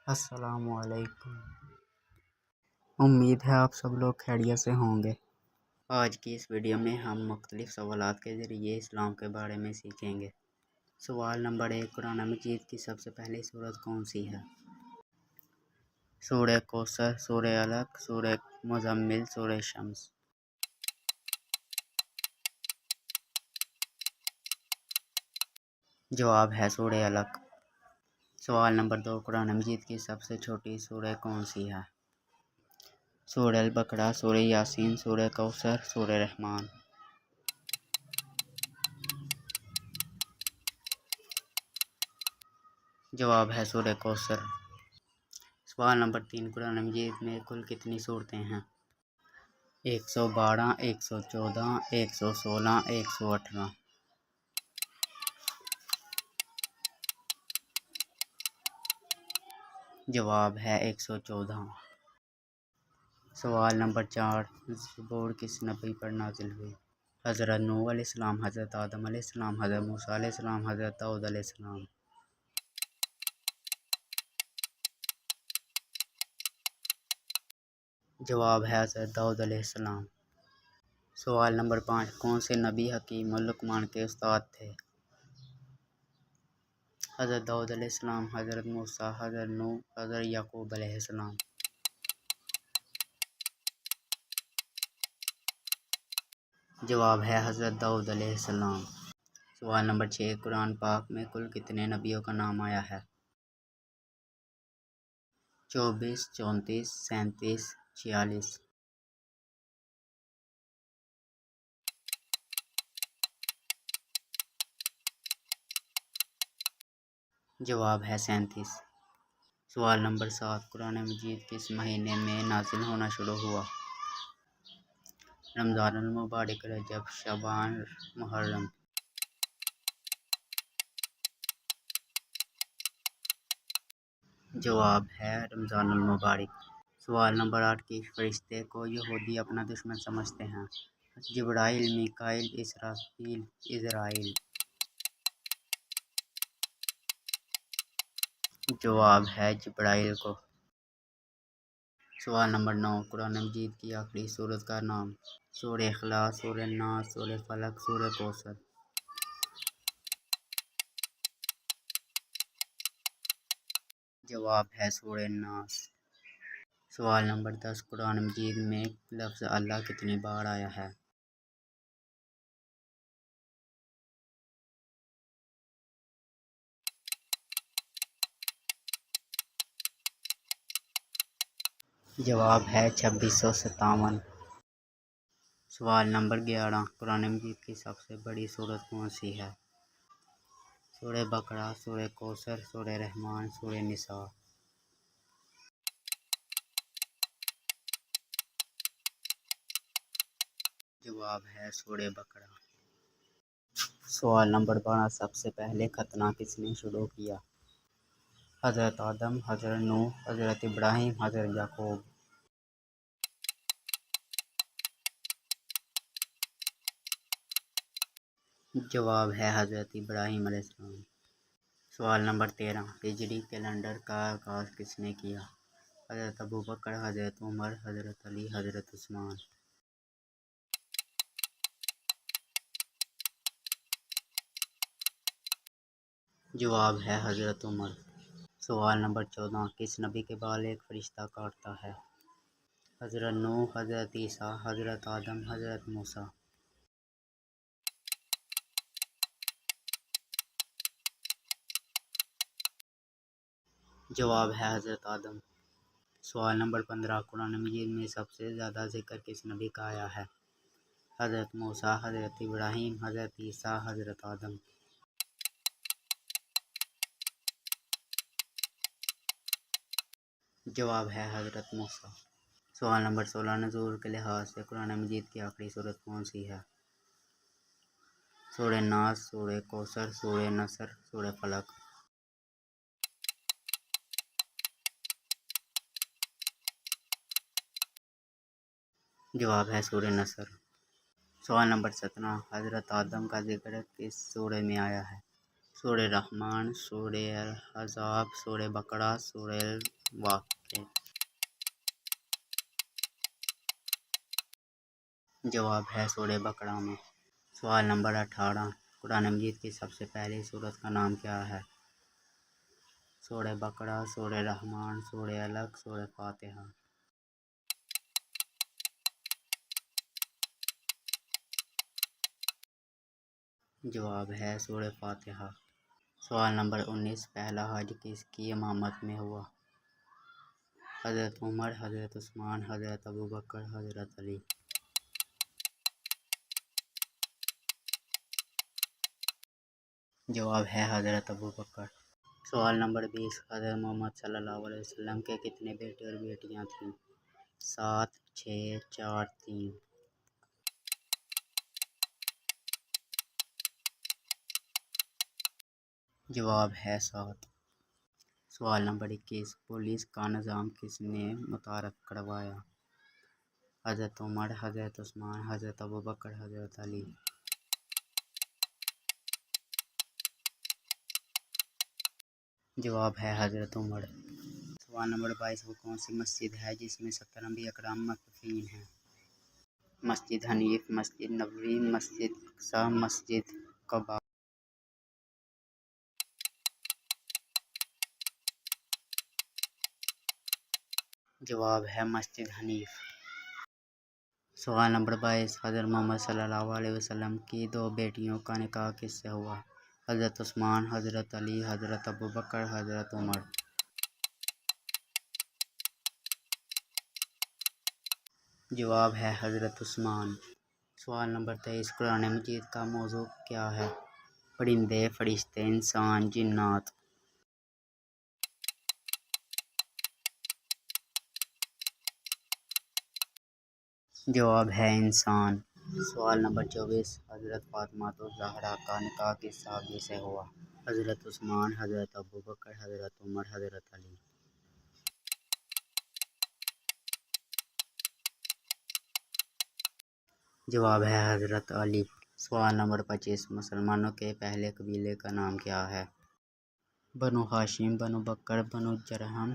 السلام علیکم۔ امید ہے آپ سب لوگ خیریت سے ہوں گے۔ آج کی اس ویڈیو میں ہم مختلف سوالات کے ذریعے اسلام کے بارے میں سیکھیں گے۔ سوال نمبر 1، قرآن مجید کی سب سے پہلی سورت کون سی ہے؟ سورہ کوثر، سورہ علق، سورہ مزمل، سورہ شمس۔ جواب ہے سورہ علق۔ سوال نمبر 2، قرآن مجید کی سب سے چھوٹی سورہ کون سی ہے؟ سورہ البقرہ، سورہ یاسین، سورہ کوثر، سورہ رحمان۔ جواب ہے سورہ کوثر۔ سوال نمبر 3، قرآن مجید میں کل کتنی سورتیں ہیں؟ 112، 114، 116، 118۔ جواب ہے 114۔ سوال نمبر 4، زبور کس نبی پر نازل ہوئی؟ حضرت نوح علیہ السلام، حضرت آدم علیہ السلام، حضرت موسیٰ علیہ السلام، حضرت داؤد علیہ السلام۔ جواب ہے حضرت داؤد علیہ السلام۔ سوال نمبر 5، کون سے نبی حکیم اور لقمان کے استاد تھے؟ حضرت داؤد علیہ السلام، حضرت موسیٰ، حضرت نوح، حضرت یعقوب علیہ السلام۔ جواب ہے حضرت داؤد علیہ السلام۔ سوال نمبر 6، قرآن پاک میں کل کتنے نبیوں کا نام آیا ہے؟ 24، 34، 37، 46۔ جواب ہے 37۔ سوال نمبر 7، قرآن مجید کس مہینے میں نازل ہونا شروع ہوا؟ رمضان المبارک، رجب، شعبان، محرم۔ جواب ہے رمضان المبارک۔ سوال نمبر 8، کس فرشتے کو یہودی اپنا دشمن سمجھتے ہیں؟ جبرائیل، میکائیل، اسرافیل، عزرائیل۔ جواب ہے جبرائیل کو۔ سوال نمبر 9، قرآن مجید کی آخری سورت کا نام؟ سورہ اخلاص، سورہ ناس، سورہ فلق، سورہ کوثر۔ جواب ہے سورہ ناس۔ سوال نمبر 10، قرآن مجید میں لفظ اللہ کتنی بار آیا ہے؟ جواب ہے 2657۔ سوال نمبر 11، قرآن مجید کی سب سے بڑی سورت کون سی ہے؟ سورہ بقرہ، سورہ کوثر، سورہ رحمان، سورہ نساء۔ جواب ہے سورہ بقرہ۔ سوال نمبر 12، سب سے پہلے ختنہ کس نے شروع کیا؟ حضرت آدم، حضرت نوح، حضرت ابراہیم، حضرت یعقوب۔ جواب ہے حضرت ابراہیم علیہ السلام۔ سوال نمبر 13، ہجری کیلنڈر کا آغاز کس نے کیا؟ حضرت ابوبکر، حضرت عمر، حضرت علی، حضرت عثمان۔ جواب ہے حضرت عمر۔ سوال نمبر 14، کس نبی کے بال ایک فرشتہ کاٹتا ہے؟ حضرت نوح، حضرت عیسیٰ، حضرت آدم، حضرت موسیٰ۔ جواب ہے حضرت آدم۔ سوال نمبر 15، قرآن مجید میں سب سے زیادہ ذکر کس نبی کا آیا ہے؟ حضرت موسیٰ، حضرت ابراہیم، حضرت عیسیٰ، حضرت آدم۔ جواب ہے حضرت موسیٰ۔ سوال نمبر 16، نزول کے لحاظ سے قرآن مجید کی آخری سورت کون سی ہے؟ سورہ ناس، سورہ کوثر، سورہ نصر، سورہ فلق۔ جواب ہے سورہ نصر۔ سوال نمبر 17، حضرت آدم کا ذکر کس سورہ میں آیا ہے؟ سورہ رحمان، سورہ احزاب، سورہ بقرہ، سورہ واقع جواب ہے سورہ بقرہ میں۔ سوال نمبر 18، قرآن مجید کی سب سے پہلی سورت کا نام کیا ہے؟ سورہ بقرہ، سورہ رحمان، سورہ علق، سورہ فاتحہ۔ جواب ہے سورہ فاتحہ۔ سوال نمبر 19، پہلا حج کس کی امامت میں ہوا؟ حضرت عمر، حضرت عثمان، حضرت ابوبکر، حضرت علی۔ جواب ہے حضرت ابوبکر۔ سوال نمبر 20، حضرت محمد صلی اللہ علیہ وسلم کے کتنے بیٹے اور بیٹیاں تھیں؟ 7، 6، 4، 3۔ جواب ہے 7۔ سوال نمبر 21، پولیس کا نظام کس نے متعارف کروایا؟ حضرت عمر، حضرت عثمان، حضرت ابوبکر، حضرت علی۔ جواب ہے حضرت عمر۔ سوال نمبر 22، وہ کون سی مسجد ہے جس میں 70 انبیاء کرام مدفون ہیں؟ مسجد حنیف، مسجد نبوی، مسجد اقصی، مسجد قباء۔ جواب ہے مسجد حنیف۔ سوال نمبر 22، حضرت محمد صلی اللہ علیہ وسلم کی 2 بیٹیوں کا نکاح کس سے ہوا؟ حضرت عثمان، حضرت علی، حضرت ابوبکر، حضرت عمر۔ جواب ہے حضرت عثمان۔ سوال نمبر 23، قرآن مجید کا موضوع کیا ہے؟ پرندے، فرشتے، انسان، جنات۔ جواب ہے انسان۔ سوال نمبر 24، حضرت فاطمہ الزہرا کا نکاح کس صحابی سے ہوا؟ حضرت عثمان، حضرت ابوبکر، حضرت عمر، حضرت علی۔ جواب ہے حضرت علی۔ سوال نمبر 25، مسلمانوں کے پہلے قبیلے کا نام کیا ہے؟ بنو ہاشم، بنو بکر، بنو جرہم،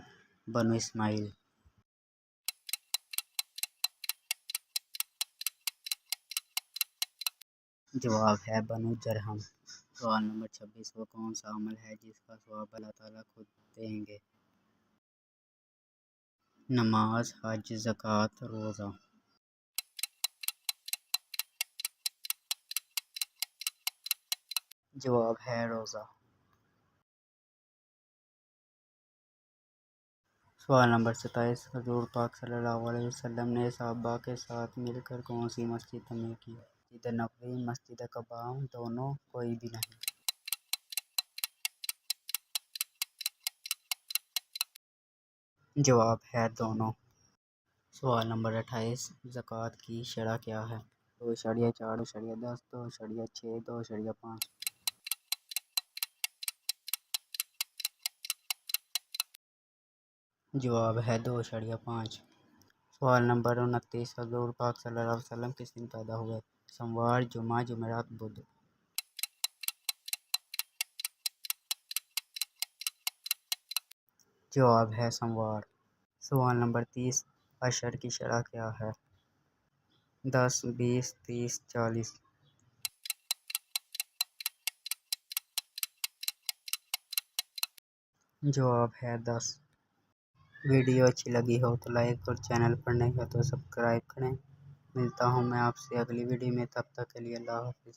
بنو اسماعیل۔ جواب ہے بنو جرہم۔ سوال نمبر 26، وہ کون سا عمل ہے جس کا ثواب اللہ تعالیٰ خود دیں گے؟ نماز، حج، زکوٰۃ، روزہ۔ جواب ہے روزہ۔ سوال نمبر 27، حضور پاک صلی اللہ علیہ وسلم نے صحابہ کے ساتھ مل کر کون سی مسجد تعمیر کی؟ مسجد نبوی، مسجد قباء، دونوں، کوئی بھی نہیں۔ جواب ہے دونوں۔ سوال نمبر 28، زکوٰۃ کی شرح کیا ہے؟ 2.4، 2.10، 2.6، 2.5۔ جواب ہے 2.5۔ سوال نمبر 29، حضور پاک صلی اللہ علیہ وسلم کس دن پیدا ہوئے؟ سوموار، جمعہ، جمعرات، بدھ۔ جواب ہے سوموار۔ سوال نمبر 30، عشر کی شرح کیا ہے؟ 10، 20، 30، 40۔ جواب ہے 10۔ ویڈیو اچھی لگی ہو تو لائک اور چینل پر نئے ہو تو سبسکرائب کریں۔ ملتا ہوں میں آپ سے اگلی ویڈیو میں، تب تک کے لیے اللہ حافظ۔